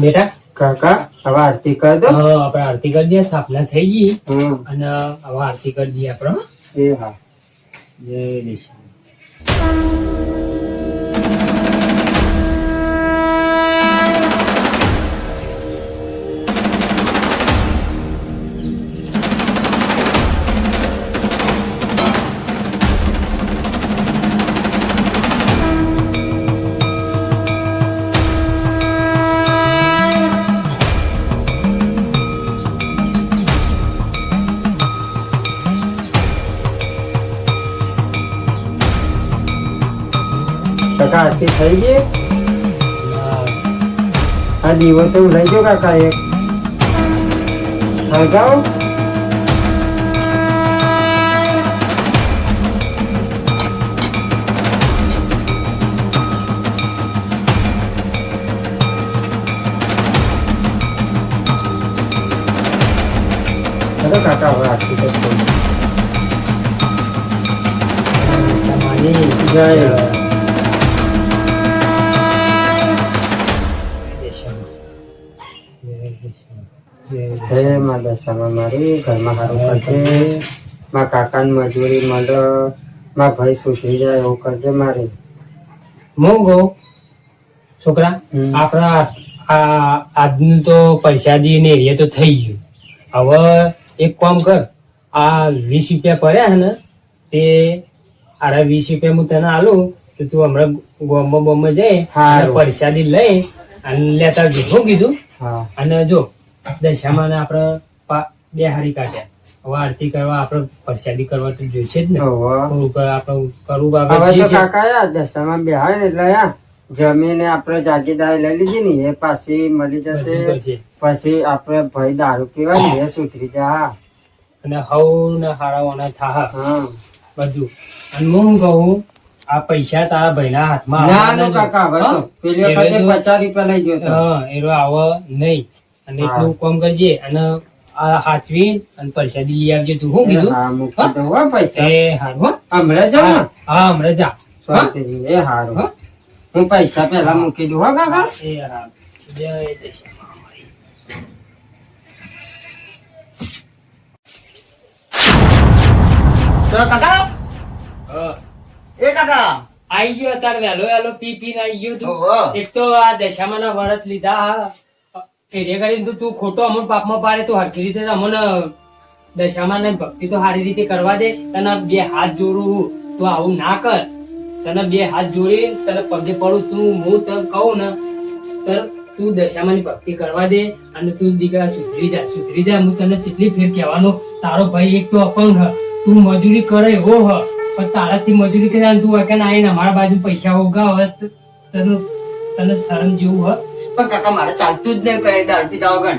બેટા કાકા હવે આરતી કર દો. આપણે આરતી કરી દઈએ, સ્થાપના થઈ ગઈ અને હવે આરતી કરી દઈએ આપણે. એ હા. જય દેશ. કાકા આરતી થઈ ગઈ. આ દીવો તો લઈ જાઓ કાકા એક હળગાવો. ચલો કાકા હવે આરતી તો થઈ. તમારી જય હે માં દશામાં મારી ઘરમાં સારું કરજે. માં કાકાની મજૂરી મળે, માં ભાઈ સુધરી જાય એવું કરજે મારે. હું કહું છોકરા, આપણા આજનું તો પરસાદી ને એ તો થઈ ગયું. હવે એક કામ કર, આ 20 રૂપિયા પડ્યા હે ને તે આરા 20 રૂપિયા હું તને આલું તો તું હમણાં બોમ્બે જઈ પરસાદી લઈ અને લેતા શું કીધું. અને જો દશામાં આપણે 2 હારી કાઢ્યા. હવે આરતી કરવા આપણે પરસાદી કરવા તો જોઈશે જ ને. આપણે કરવું કાકા દશામાં બેહાય ને એટલે જમીને આપણે જાગીરદારી લઈ લીધી ને એ પાછી મળી જશે. પછી આપણે ભાઈ દારૂ પીવા ને એ સુધરી જાય અને હવ ને હારાવાના થા બધું. અને હું કહું આ પૈસા તારા ભાઈના હાથમાં એનો આવો નહીં. અને એટલું કામ કરજે અને આ હાથવી અને પરસાદી લઈ આવજે. તું શું કીધું? હમણાં જા. હા હમણાં જા. એ હારું. હું પૈસા પેલા મૂકી દઉં. હો કાકા. એ હારું. જય દશા. કાકા એ કાકા આઈ ગયો અત્યારે વહેલો વહેલો પી આઈ ગયો તું. એક તો આ દશામાં ના વરત લીધા એને કરીને તું ખોટો અમુક પાપમાં પાડે. તું હરખી રીતે અમને દશામાં ને ભક્તિ તો સારી રીતે કરવા દે. તને 2 હાથ જોડું, તું આવું ના કર. તને 2 હાથ જોડી તને પગે પડું. તું હું તને કહું ને તું દશામાં ની ભક્તિ કરવા દે અને તું દીકરા સુધરી જા. હું તને કેટલી ફેર કહેવાનો, તારો ભાઈ એક તો અપંગ હ, તું મજૂરી કરે એવો હ, પણ તારાથી મજૂરી કરે તું વગર આવીને અમારા બાજુ પૈસા ઉગાવ તને શરમ જેવું હ. પણ કાકા મારે ચાલતું જ નહીં કઈ દારૂ પીતા વગર.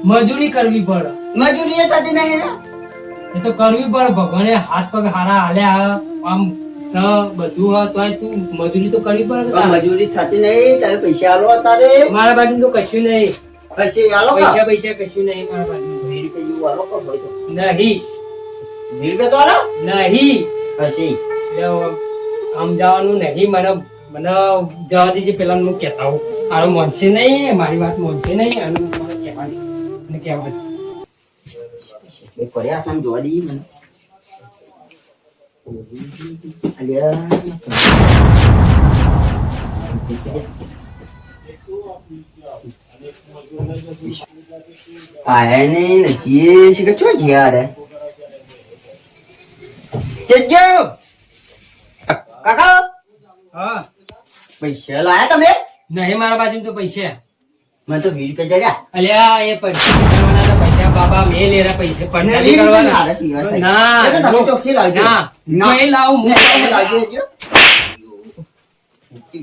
મજૂરી કરવી પડે. મજૂરી એ થતી નહીં ને. એ તો કરવી પડે. ભગવાને હાથ પગ હારા હાલ્યા આમ સ બધું હ તો તું મજૂરી તો કરવી પડે. મજૂરી થતી નહીં. તમે પૈસા આલો તારે. મારા બાજુ તો કશું નહીં. પછી આલો પૈસા કશું નહીં મારા બાજુ. 20 રૂપિયા જેવું આલો કો ભાઈ તો નહીં. 20 રૂપિયા તો આલો નહીં. પછી આમ જવાનું નહીં. મને જવા દીજે. પેલા હું કહેતા હોઉં મારો મોનશે નહીં, મારી વાત મોનશે નહીં. અને મને કહેવા બે કર્યા આમ જોવા દઈએ મને. આયા ને નજીએ છે કે ચો ગયા રે જજો કાકા. હા પૈસા લાયા તમે? નહીં મારા બાજુ તો પૈસા. મને તો 20 રૂપિયા જડ્યા. અલ્યા એ પૈસા પૈસા બાબા મેં લેરા પૈસા પરસાદી કરવાના. ના તમે ચોકસી લાવજો. ના નહીં લાવું. હું લાવજો જો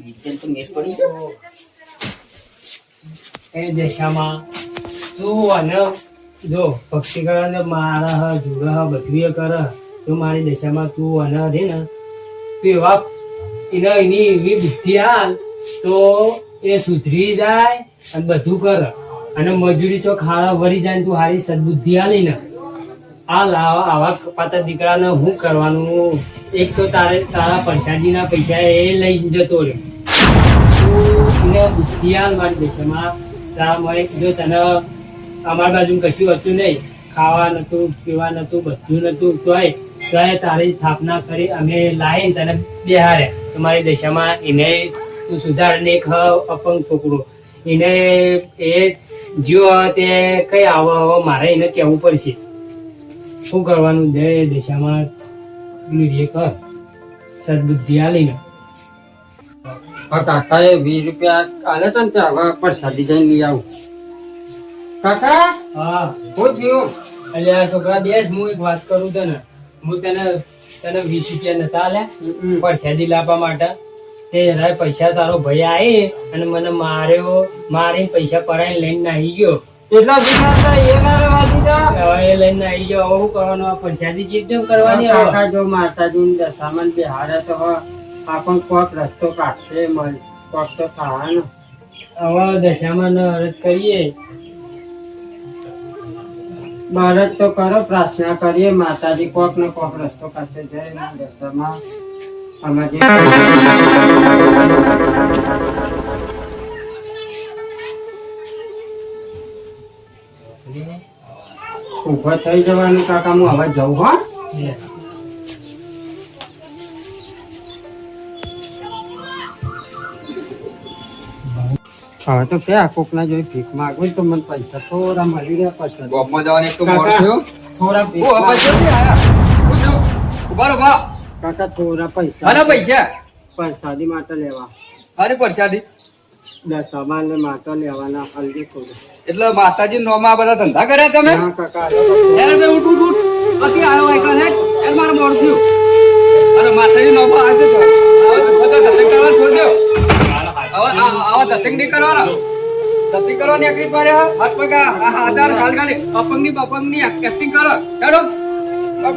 વિદ્યાન તો મેસ પડી છે. એ દશામાં તું અને જો ભક્તિ કરે મારા હ જુડા હ બધું એ કરે તો મારી દશામાં તું અને રે ને તું એવા એની એવી બુદ્ધિ હાલ તો એ સુધરી જાય અને બધું કરે. અને મજૂરી ચોક હારા વરી જાય તું હારી સદબુદ્ધિ હાલી ને આવા કપાતા દીકરાને શું કરવાનું? એક તો તારા પરસાદીના પૈસા એ લઈ જતો રહ્યો. તું એને બુદ્ધિ આલ મારી દેશમાં. તારા મળે જો તને અમારી બાજુ કશું હતું નહીં, ખાવા નતું, પીવા નતું, બધું નતું, તોય તારી સ્થાપના કરી અમે લાવીને તને બેહાડ્યા તમારી દશામાં. એને તું સુધારને એક અપંગ છોકરો એને એ જો તે કઈ આવો મારે એને કહેવું પડશે. શું કરવાનું? દે દશામાં કર સદબુદ્ધિ આલીને. કાકાએ 20 રૂપિયા આલે તને તે હવે પ્રસાદી જઈને લઈ આવું. કાકા હા હું થયું? અલ્યા છોકરા બેસ, હું એક વાત કરું તને. હું તને 20 રૂપિયા નતા આલ્યા પરસાદી લાવવા માટે? તે જરાય પૈસા તારો ભાઈ આવી અને મને મારી પૈસા પરાઈને લઈને નાહી ગયો. એટલા ભૂખા હતા એ ના રહેવા દીધા. હવે એ લઈને નાહી ગયો. હવે શું કરવાનું? આ પરસાદી ચીજ કરવાની. કાકા જો માતાજી દશામાં બેહાડે તો આપણ કોક રસ્તો કાઢશે, કોક તો થવાનો. હવે દશામાં અરજ કરીએ, બાળક તો કરો, પ્રાર્થના કરીએ માતાજી કોક ને કોક રસ્તો કાઢશે. જય માં દશામાં અમે જે ઉભા થઈ જવાનું. કાકા હું હવે જઉં. હા હવે તો ક્યાં કોક ના જોઈ ભીખ માંગુ તો મને પૈસા થોડા મળી રહ્યા. પછી ગોપમાં જવાની એક તો મોડ થયો. થોડા ભીખ ઓ હવે જલ્દી આયા. ઉભા કાકા થોડા પૈસા આના પૈસા પ્રસાદી માટે લેવા. આની પરસાદી દશામાં ને માટે લેવાના. હલ્દી થોડું એટલે માતાજી નોમાં આ બધા ધંધા કર્યા તમે? હા કાકા યાર બે ઉઠ પછી આવ્યો આઈકન હે યાર મારું મોડ થયું. અરે માતાજી નોમાં આજે તો બધા ધંધા કરવા છોડ દો. હવે આવા ધંધા નહીં કરવાના. ધંધી કરવાની એકલી પારે હાથ પગા આધાર ગાલગાલી અપંગની એક્ટિંગ કરો. હેડો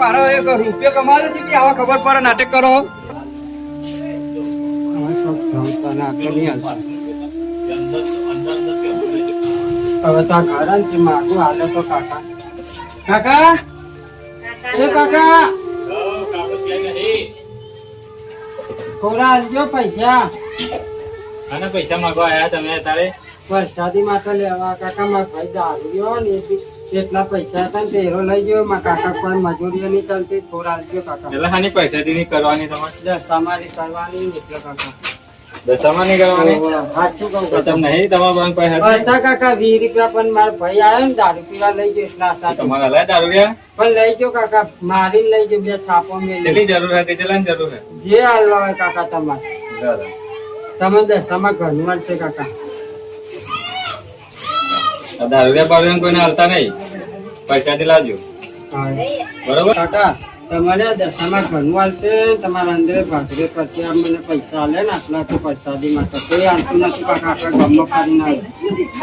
મારો એક રૂપિયો કમાવે છે કે આવા ખબર પડે નાટક કરો. હવે તો ધમકાને આગળ નહીં હાલતા. હવે તો આ ઘર કે માગું હાલે તો કાકા. કાકા એ કાકા થોડા આલજો પૈસા. આના પૈસા માંગવા આયા તમે તારે? પ્રસાદી માટે લેવા. કાકા મારા ભાઈ દારૂ ગયો ને કેટલા પૈસા હતા ને તેરો લઈ ગયો. મારા કાકા કોઈ મજૂરી નહીં ચાલતી. થોડા આલજો કાકા. એટલે હાની પૈસાથી નહીં કરવાની તમારે? દશામારી કરવાની એટલે કાકા. દશામાં નહીં કરવાની? સાચું કહું તો તમે નહીં તમારા પાસે પૈસા છે? હતા કાકા 20 રૂપિયા પણ મારા ભાઈ આવ્યો ને દારૂ પીવા લઈ ગયો એટલા હતા. તમારે હલાય દારૂ રહ્યા? પણ લઈ ગયો કાકા. મારી લઈ ગયો. 2 થાપો મેલી. કેટલી જરૂર હતી? કેટલાની જરૂર છે? જે હાલવા હોય કાકા તમારે. તમે દશામાં ઘરનું હાલ છે કાકા. આ દારૂ બારૂ કોઈને હાલતા નહીં, પૈસાથી લાવજો. હા. બરોબર? કાકા તમારે દશામાં ઘરનું હાલ છે. તમારા અંદર ભાગરે પછી આ મને પૈસા હાલે ને આટલા તો પ્રસાદી માટે કોઈ હાલતું નથી કાકા. આખા ગામમાં ફરીને આવ્યો.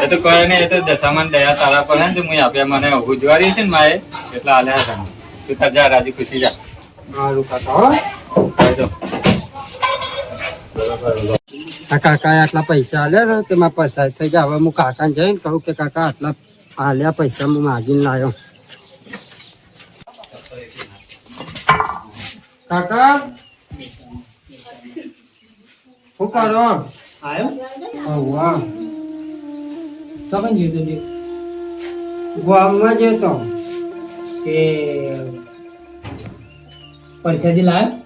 એ તો કોઈ નહીં, એ તો દશામાં દયા તારા પર હે ને હું આપ્યા મને ઉજવારી છે ને માએ એટલા હાલ્યા હતા. તું તાર જા રાજી ખુશી જા. સારું કાકા. હો હવે તો આ કાકાએ આટલા પૈસા હાલ્યા ને તેમાં પૈસા થઈ જાય. હવે હું કાકાને જઈને કહું કે કાકા આટલા હાલ્યા પૈસા હું માગીને લાવ્યો. કાકા શું કરો? આવ્યો વાહ તો કઈ જોયું તું? ગામમાં જતો. કે પરસાદી લાવ્યો?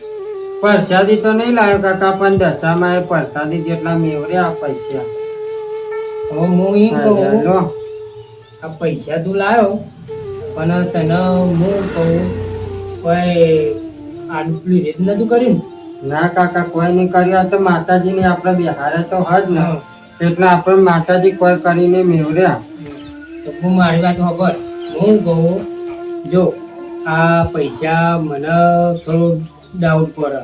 પ્રસાદી તો નહીં લાવ્યો કાકા પણ દશામાં એ પ્રસાદી જેટલા મેવર્યા પૈસા. હવે હું એમ કહું, લો. આ પૈસા તું લાવ્યો પણ તને હું કહું કોઈ આનું પેલું રેત નતું કર્યું ના કાકા કોઈ નહીં કર્યું. આ તો માતાજીની આપણે બિહારે તો હજ ને એટલે આપણે માતાજી કોઈ કરીને મેવર્યા. તો હું મારી વાત ખબર હું કહું, જો આ પૈસા મને થોડો ડાઉટ પડે.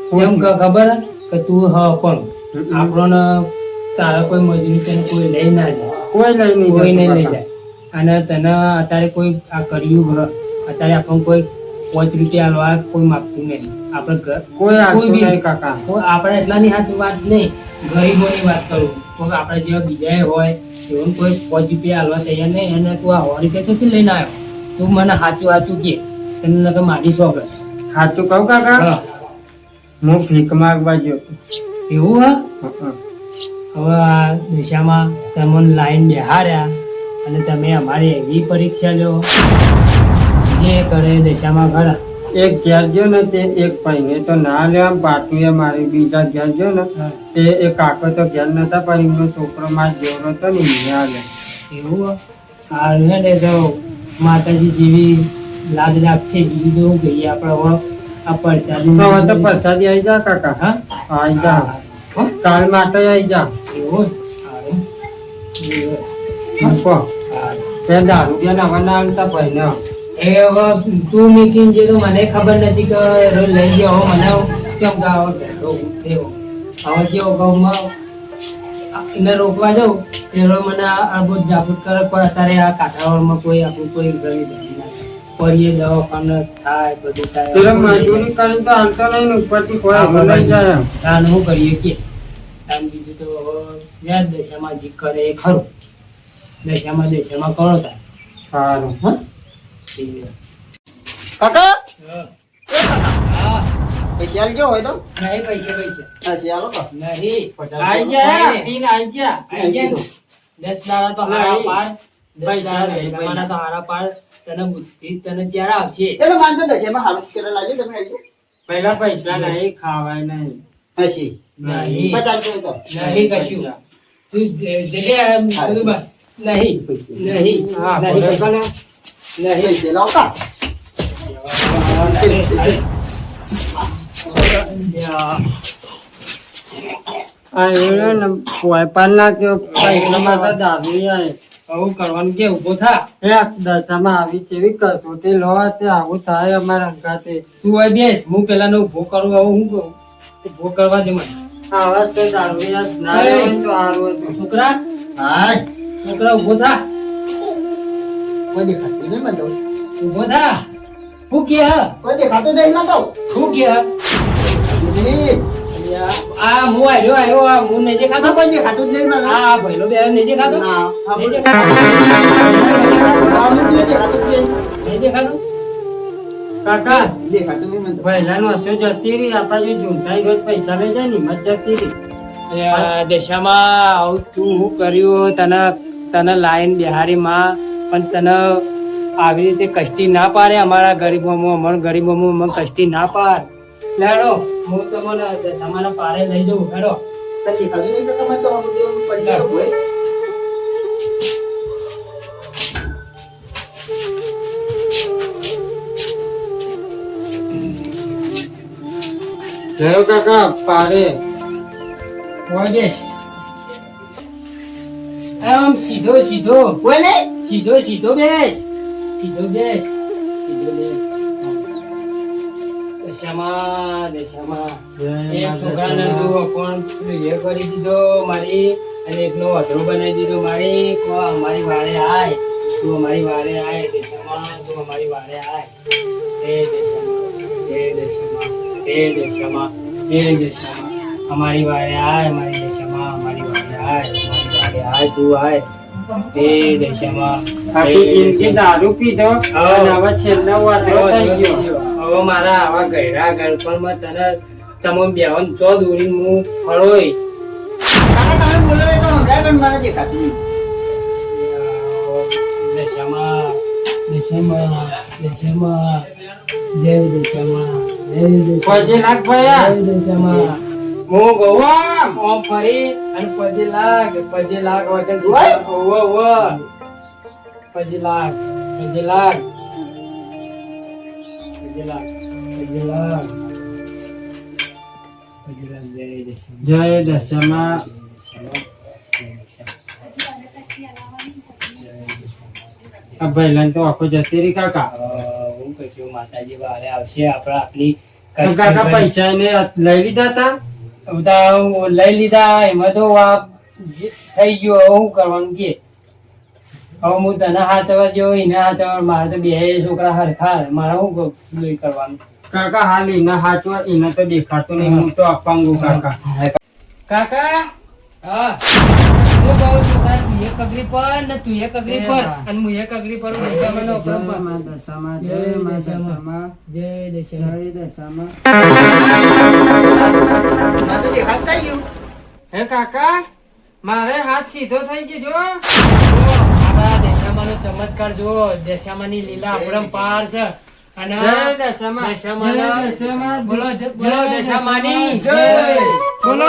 કેમ કે ખબર હે? કે તું હ પણ આપણને તારા કોઈ મજૂરી તને કોઈ લઈ ના જાય, કોઈ લઈ નહીં કોઈ નહીં લઈ જતું જાય. અને તને અત્યારે કોઈ આ કર્યું અત્યારે આપણને કોઈ 5 રૂપિયા હાલવા કોઈ માગતું નહીં. આપણે ઘર કોઈ કોઈ આપતું બી નહીં કાકા. આપણે એટલાની હાથ વાત નહીં, ગરીબોની વાત કરું. કોઈ આપણે જેવા બીજા હોય એવું કોઈ 5 રૂપિયા હાલવા તૈયાર નહીં. અને તું આ 100 રૂપિયા ક્યાંથી લઈને આવ્યો? તું મને સાચું સાચું કે તને તો મારી સોગર સાચું કહું કાકા હું ભીખ માંગવા ગયો હતો. એવું હા હં. હવે આ દિશામાં તમને લાઈન બેહાર્યા અને તમે અમારી એવી પરીક્ષા લો જે કરે દિશામાં ખરા એક ઘેર ગયો ને તે એક ભાઈને તો ના લેવા પાટુએ મારી બીજા ઘેર ગયો ને તે એક કાકો તો ઘેર નતા પણ એમનો છોકરો માં જેવડો હતો ને એને આલે. એવું હા ને તો માતાજી જેવી લાજ રાખશે બીજું તો શું કહીએ આપણે હવે આ પરસાદી તો હવે તો પ્રસાદી આવી જા કાકા. હા આવી જા કાલ માટે આવી જા. એવું સારું. મૂકો. તે દારૂ બી નવા આવતા ભાઈને એ હવે તું મીકીને જે તો મને ખબર નથી કે રોજ લઈ ગયો હવે મને ચમકાવો ઘેરો દેવો હવે જેવો ગામમાં એને રોકવા જાઉં ત્યારે મને આ બધું જાગૃત કરે પણ અત્યારે આ કાંઠાવાળમાં કોઈ આપણું કોઈ ગરી નથી પડીએ દવાખાને થાય બધું પેલા થાય મજૂરી કરીને તો હાલતો નહીં ને ઉપરથી કોઈ આગળ લઈ જાય એમ. તાન શું કરીએ કે તાન બીજું તો હવે વ્યાજ દશામાં જે કરે એ ખરું દશામાં કરો થાય સારું. હા કાકા હા પૈસા આલજો હોય તો નહીં પૈસે હા આલો તો નહીં આઈ જા પીને આઈ જા તું 10 દાડા તો હારા પાડ 10 દાડા દશામાના તો હારા પાડ તને બુદ્ધિ તને જ્યારે આવશે એ તો માનતો દશેમાં હારું કરવા લાગ્યો તમે આવજો પહેલા પૈસા નહીં ખાવાય નહીં. હસી નહીં 50 રૂપિયા તો નહીં કશું તું જગ્યા બધું બસ નહીં નહીં હા નહીં બોલે કોને? નહીં પૈસા લાવતા આ એવડો ને પોયપાન નાખ્યો પૈસા માટે દારૂ આવે. આવું કરવાનું કે ઉભો થા એક દશામાં આવી કેવી કસોટી લો તે આવું થાય અમારા અંગાતે. તું હવે બેસ હું પેલા નો ઉભો કરું હવે હું કરું ઉભો કરવા દે મને આવા તો દારૂ યાદ ના હોય તો સારું હતું. છોકરા હા છોકરા ઉભો થા કોઈ દેખાતું નહીં મને તો ઉભો થા હું કે કોઈ દેખાતું નહીં ના તો હું કે નહીં આ હું આવ્યો આ હું નહીં દેખાતો કોઈ દેખાતું જ નહીં મને આ ભાઈલો બે નહીં દેખાતો ના નહીં નહીં દેખાતો દેખાતું જ નહીં નહીં દેખાતો કાકા દેખાતું નહીં મને તો પહેલાનો હશો જતી રહી આપણા જે ઝૂંટાઈ રોજ પૈસા લઈ જાય ને હિંમત જતી રહી. દશામાં આવું તું શું કર્યું તને લાઈન બિહારીમાં પણ તને આવી રીતે કષ્ટી ના પાડે અમારા ગરીબોમાં અમને કષ્ટી ના પાડ લેડો હું તમને દશામાના પારે લઈ જઉં હેડો કઈ દેખાતું નહીં તો મને તો આવું દેવું પડી ગયું હોય જયો કાકા પારે હોય બેસ આમ સીધો સીધો કોઈ નહીં સીધો બેસ સીધો બેસ દશામાં એક છોકરાને તું કોણ એ કરી દીધો મારી અને એકનો વધરો બનાવી દીધો મારી અમારી વારે આય તું અમારી વારે આય દશામાં તું અમારી વારે આય હે દશામાં અમારી વારે આય અમારી દશામાં અમારી વારે આય તું આય હે દશામાં આખી જિંદગી દારૂ પીધો અને હવે છેલ્લો વાંધો થઈ ગયો. હવે મારા આવા ગયડા ગળપણમાં તને તમે બેવન ચો દોરી હું ફળોય કાકા તમે બોલો એ તો સંભળાય પણ મને દેખાતું નહીં દશામાં જય દશામાં જય પછી લાખ ભયા દશામાં હું ગોવામ ઓમ ફરી અને પછી લાગ વાગે ઓય! પછી લાગ જય દશામાં જય દશામાં આ ભાઈલાન તો આખો જતી રહી કાકા. હું કહીશું માતાજી વારે આવશે આપણે આપણી તો કાકા પૈસા એને લઈ લીધા તા બધા લઈ લીધા એમાં તો આ થઈ ગયો હવે શું કરવાનું કે હવે હું તને હાચવા જેવો એને હાચવા મારે તો બે છોકરા હરખા મારે શું કરવાનું કાકા હાલ એના હાચવા એને તો દેખાતું નહીં હું તો અપંગુ કાકા. કાકા હા હું કહું છું તાર તું એક અગરી પર ને તું એક અગરી પર અને હું એક અગરી પર દશામાનો અપરંપાર. જય માં દશામાં, જય જય માં દશામાં. દશામાં, જય દશામાં. જય દશામાં. આ તો દેખાત થઈ ગયું. હે કાકા મારે હાથ સીધો થઈ ગયો જો. જો, આપણા દશામાનો ચમત્કાર જો દશામાની લીલા અપરંપાર છે અને જય દશામાં, દશામાના જય દશામાં. બોલો બોલો દશામાની જય. બોલો